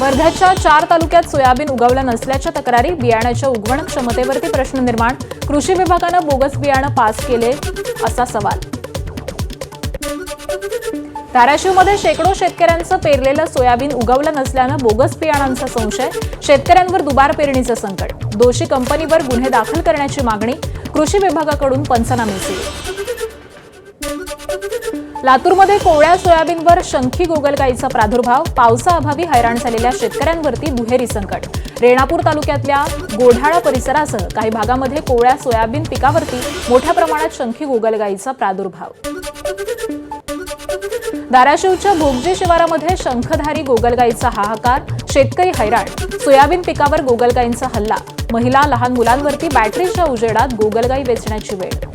वर्ध्याच्या 4 तालुक्यात सोयाबीन उगवलं नसल्याच्या तक्रारी, बियाण्याच्या उगवण क्षमतेवरती प्रश्न निर्माण, कृषी विभागानं बोगस बियाणं पास केले असा सवाल. धाराशिवमध्ये शेकडो शेतकऱ्यांचं पेरलेलं सोयाबीन उगवलं नसल्यानं बोगस बियाणांचा संशय, शेतकऱ्यांवर दुबार पेरणीचं संकट, दोषी कंपनीवर गुन्हे दाखल करण्याची मागणी, कृषी विभागाकडून पंचनामे सुरू. लातूरमध्ये कोवळ्या सोयाबीनवर शंखी गोगलगाईचा प्रादुर्भाव, पावसाअभावी हैराण झालेल्या शेतकऱ्यांवरती दुहेरी संकट. रेणापूर तालुक्यातल्या गोढाळा परिसरासह काही भागामध्ये कोवळ्या सोयाबीन पिकावरती मोठ्या प्रमाणात शंखी गोगलगाईचा प्रादुर्भाव. धाराशिवच्या भोगजी शिवारामध्ये शंखधारी गोगलगाईचा हाहाकार, शेतकरी हैराण, सोयाबीन पिकावर गोगलगाईंचा हल्ला, महिला लहान मुलांवरती बॅटरीच्या उजेडात गोगलगाई वेचण्याची वेळ.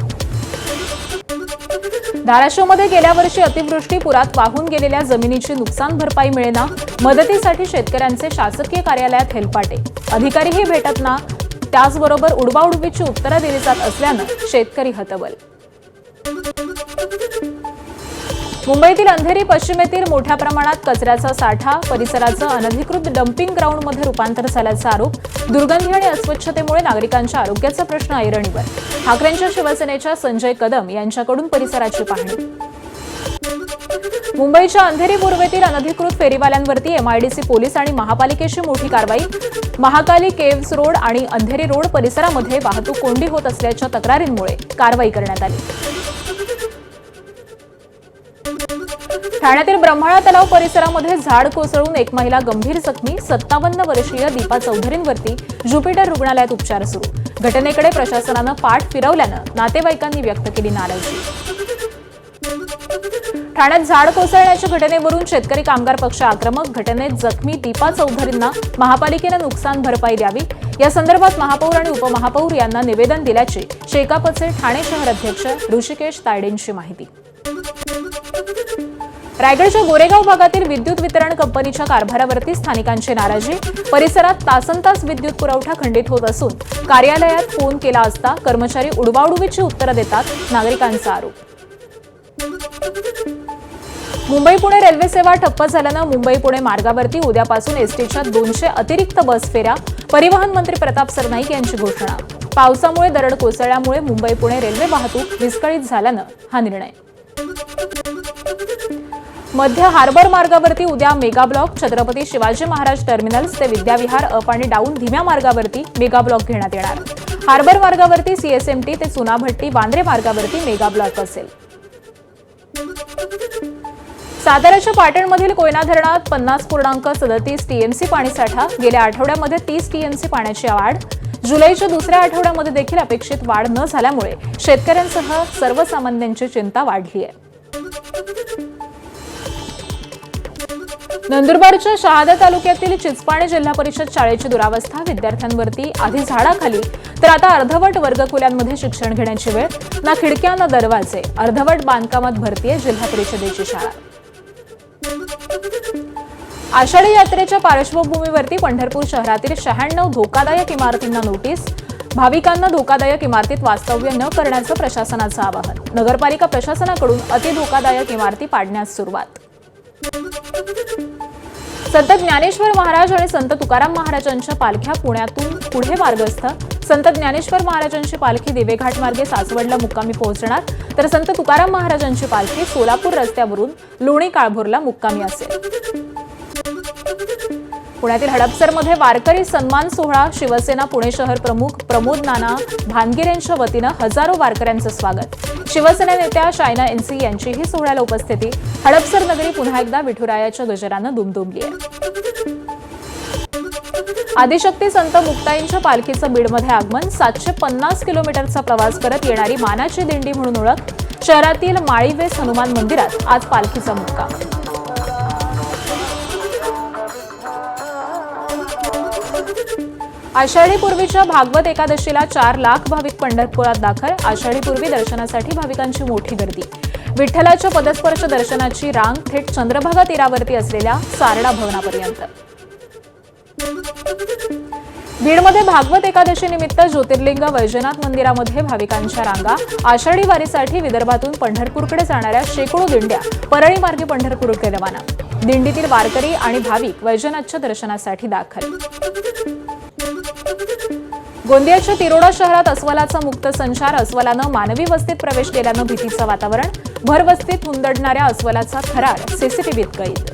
धाराशिवमध्ये गेल्या वर्षी अतिवृष्टी पुरात वाहून गेलेल्या जमिनीची नुकसान भरपाई मिळेना, मदतीसाठी शेतकऱ्यांचे शासकीय कार्यालयात हेलपाटे, अधिकारीही भेटत ना, त्याचबरोबर उडवाउडवीची उत्तरं दिली जात असल्यानं शेतकरी हतबल. मुंबईतील अंधेरी पश्चिमेतील मोठ्या प्रमाणात कचऱ्याचा साठा, परिसराचं अनधिकृत डम्पिंग ग्राउंडमध्ये रूपांतर झाल्याचा आरोप, दुर्गंधी आणि अस्वच्छतेमुळे नागरिकांच्या आरोग्याचा प्रश्न ऐरणीवर. ठाकरेंच्या शिवसेनेच्या संजय कदम यांच्याकडून परिसराची पाहणी. मुंबईच्या अंधेरी पूर्वेतील अनधिकृत फेरीवाल्यांवरती एमआयडीसी पोलीस आणि महापालिकेची मोठी कारवाई, महाकाली केव्स रोड आणि अंधेरी रोड परिसरामध्ये वाहतूक कोंडी होत असल्याच्या तक्रारींमुळे कारवाई करण्यात आली. ठाण्यातील ब्रह्मळा तलाव परिसरामध्ये झाड कोसळून एक महिला गंभीर जखमी, 57 वर्षीय दीपा चौधरींवरती ज्युपिटर रुग्णालयात उपचार सुरू. घटनेकडे प्रशासनानं पाठ फिरवल्यानं नातेवाईकांनी व्यक्त केली नाराजी. ठाण्यात झाड कोसळण्याच्या घटनेवरून शेतकरी कामगार पक्ष आक्रमक, घटनेत जखमी दीपा चौधरींना महापालिकेनं नुकसान भरपाई द्यावी, या संदर्भात महापौर आणि उपमहापौर यांना निवेदन दिल्याची शेकापचे ठाणे शहर अध्यक्ष ऋषिकेश तायडेंची माहिती. रायगडच्या गोरेगाव भागातील विद्युत वितरण कंपनीच्या कारभारावरती स्थानिकांची नाराजी, परिसरात तासनतास विद्युत पुरवठा खंडित होत असून कार्यालयात फोन केला असता कर्मचारी उडवाउडवीची उत्तरं देतात, नागरिकांचा आरोप. मुंबई पुणे रेल्वे सेवा ठप्प झाल्यानं मुंबई पुणे मार्गावरती उद्यापासून एसटीच्या 200 अतिरिक्त बस फेऱ्या, परिवहन मंत्री प्रताप सरनाईक यांची घोषणा. पावसामुळे दरड कोसळल्यामुळे मुंबई पुणे रेल्वे वाहतूक विस्कळीत झाल्यानं हा निर्णय. मध्य हार्बर मार्गावरती उद्या mega block, Chhatrapati Shivaji Maharaj terminals ते विद्याविहार अप आणि डाऊन धीम्या मार्गावरती मेगा ब्लॉक घेण्यात येणार. हार्बर मार्गावरती सीएसएमटी ते चुनाभट्टी वांद्रे मार्गावरती मेगा ब्लॉक असेल. साताऱ्याच्या पाटणमधील कोयना धरणात 50.37 टीएमसी पाणीसाठा, गेल्या आठवड्यामध्ये 30 टीएमसी पाण्याची वाढ, जुलैच्या दुसऱ्या आठवड्यामध्ये देखील अपेक्षित वाढ न झाल्यामुळे शेतकऱ्यांसह सर्वसामान्यांची चिंता वाढली आहे. नंदुरबारच्या शहादा तालुक्यातील चिचपाणे जिल्हा परिषद शाळेची दुरावस्था, विद्यार्थ्यांवरती आधी झाडाखाली तर आता अर्धवट वर्गखोल्यांमध्ये शिक्षण घेण्याची वेळ, ना खिडक्या ना दरवाजे, अर्धवट बांधकामात भरतीये जिल्हा परिषदेची शाळा. आषाढी यात्रेच्या पार्श्वभूमीवरती पंढरपूर शहरातील 96 धोकादायक इमारतींना नोटीस, भाविकांना धोकादायक इमारतीत वास्तव्य न करण्याचं प्रशासनाचं आवाहन, नगरपालिका प्रशासनाकडून अतिधोकादायक इमारती पाडण्यास सुरुवात. संत ज्ञानेश्वर महाराज आणि संत तुकाराम महाराजांच्या पालख्या पुण्यातून पुढे मार्गस्थ, संत ज्ञानेश्वर महाराजांची पालखी दिवेघाट मार्गे सासवडला मुक्कामी पोहोचणार, तर संत तुकाराम महाराजांची पालखी सोलापूर रस्त्यावरून लोणी काळभोरला मुक्कामी असेल. पुण्यातील हडपसरमध्ये वारकरी सन्मान सोहळा, शिवसेना पुणे शहर प्रमुख प्रमोद नाना भानगिर यांच्या वतीनं हजारो वारकऱ्यांचं स्वागत, शिवसेना नेत्या शायना एनसी यांचीही सोहळ्याला उपस्थिती. हडपसर नगरी पुन्हा एकदा विठुरायाच्या गजरानं दुमदुमली आहे. आदिशक्ती संत मुक्ताईंच्या पालखीचं बीडमध्ये आगमन, 750 किलोमीटरचा प्रवास करत येणारी मानाची दिंडी म्हणून ओळख, शहरातील माळीवेस हनुमान मंदिरात आज पालखीचा मुक्काम. आषाढीपूर्वीच्या भागवत एकादशीला 4 लाख भाविक पंढरपुरात दाखल, आषाढीपूर्वी दर्शनासाठी भाविकांची मोठी गर्दी, विठ्ठलाच्या पदस्पर्श दर्शनाची रांग थेट चंद्रभागा तीरावरती असलेल्या सारडा भवनापर्यंत. बीडमध्ये भागवत एकादशी निमित्त ज्योतिर्लिंग वैजनाथ मंदिरामध्ये भाविकांच्या रांगा, आषाढी वारीसाठी विदर्भातून पंढरपूरकडे जाणाऱ्या शेकडो दिंड्या परळी मार्गे पंढरपूरकडे रवाना. दिंडीतील वारकरी आणि भाविक वैजनाथच्या दर्शनासाठी दाखल. गोंदियाच्या तिरोडा शहरात अस्वलाचा मुक्त संचार. अस्वलानं मानवी वस्तीत प्रवेश केल्यानं भीतीचं वातावरण. भर वस्तीत हुंदडणाऱ्या अस्वलाचा थरार सीसीटीव्हीत कैद.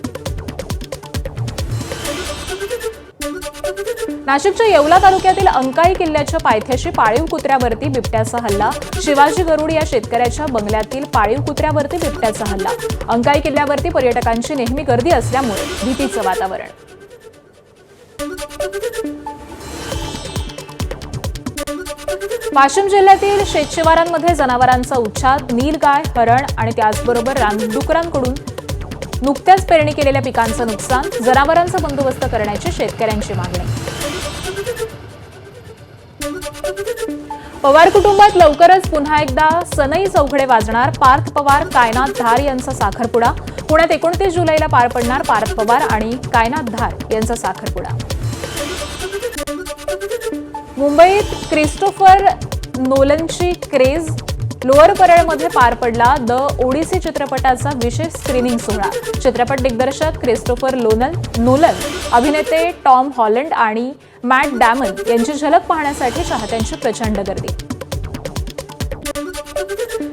नाशिकच्या येवला तालुक्यातील अंकाई किल्ल्याच्या पायथ्याशी पाळीव कुत्र्यावरती बिबट्याचा हल्ला. शिवाजी गरुड या शेतकऱ्याच्या बंगल्यातील पाळीव कुत्र्यावरती बिबट्याचा हल्ला. अंकाई किल्ल्यावरती पर्यटकांची नेहमी गर्दी असल्यामुळे भीतीचं वातावरण. वाशिम जिल्ह्यातील शेतशिवारांमध्ये जनावरांचा उच्छाद. नीलगाय, हरण आणि त्याचबरोबर रानडुकरांकडून नुकत्याच पेरणी केलेल्या पिकांचं नुकसान. जनावरांचा बंदोबस्त करण्याची शेतकऱ्यांची मागणी. पवार कुटुंबात लवकरच पुन्हा एकदा सनई चौघडे वाजणार. पार्थ पवार, कायनाथ धार यांचा साखरपुडा. पुण्यात 29 जुलैला पार पडणार पार्थ पवार आणि कायनाथ धार यांचा साखरपुडा. मुंबईत क्रिस्टोफर नोलनची क्रेज. लोअर परळमध्ये पार पडला द ओडिसी चित्रपटाचा विशेष स्क्रीनिंग सोहळा. चित्रपट दिग्दर्शक क्रिस्टोफर नोलन, अभिनेते टॉम हॉलंड आणि मॅट डॅमन यांची झलक पाहण्यासाठी चाहत्यांची प्रचंड गर्दी.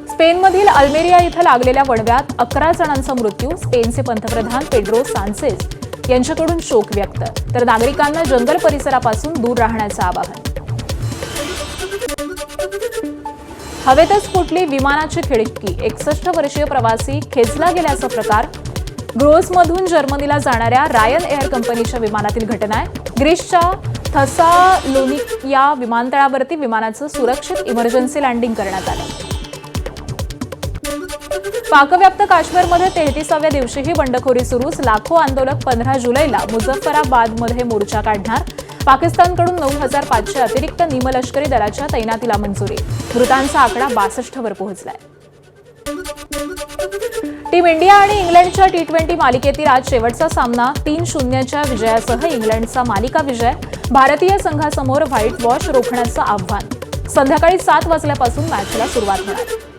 स्पेनमधील अल्मेरिया इथं लागलेल्या वणव्यात 11 जणांचा मृत्यू. स्पेनचे पंतप्रधान पेड्रो सांचेज यांच्याकडून शोक व्यक्त. तर नागरिकांना जंगल परिसरापासून दूर राहण्याचं आवाहन. हवेतच फुटली विमानाची खिडकी. 61 वर्षीय प्रवासी खेचला गेल्याचा प्रकार. ग्रोसमधून जर्मनीला जाणाऱ्या रायन एअर कंपनीच्या विमानातील घटना आहे. ग्रीसच्या थसालोनिक या विमानतळावरती विमानाचं सुरक्षित इमर्जन्सी लँडिंग करण्यात आलं. पाकव्याप्त काश्मीरमध्ये 33व्या दिवशीही बंडखोरी सुरूच. लाखो आंदोलक 15 जुलैला मुझफ्फराबादमध्ये मोर्चा काढणार. पाकिस्तानकडून 9,500 अतिरिक्त निमलष्करी दलाच्या तैनातीला मंजुरी. मृतांचा आकडा 62 वर पोहोचलाय. टीम इंडिया आणि इंग्लंडच्या T20 मालिकेतील आज शेवटचा सामना. 3-0च्या विजयासह इंग्लंडचा मालिका विजय. भारतीय संघासमोर व्हाईट वॉश रोखण्याचं आव्हान. संध्याकाळी 7 वाजल्यापासून मॅचला सुरुवात होणार.